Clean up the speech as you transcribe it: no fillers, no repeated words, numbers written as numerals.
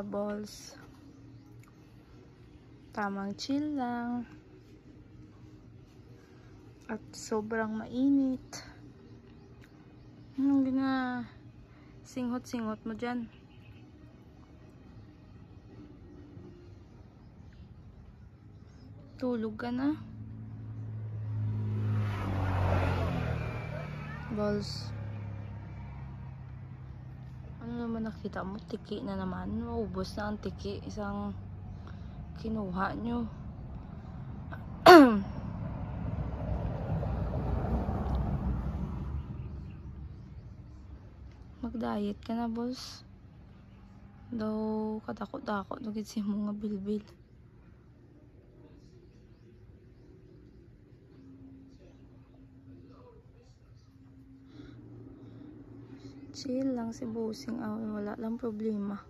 balls. Tamang chill lang. At sobrang mainit. Hindi na singhot-singhot mo dyan. Tulog ka na. Balls. Ano naman nakita mo? Tiki na naman. Maubos na ang tiki. Isang kinuha nyo. Mag-diet ka na, boss. Daw katakot-takot. Nagit siya mga bilbil. Chill lang si bossing. Wala lang problema.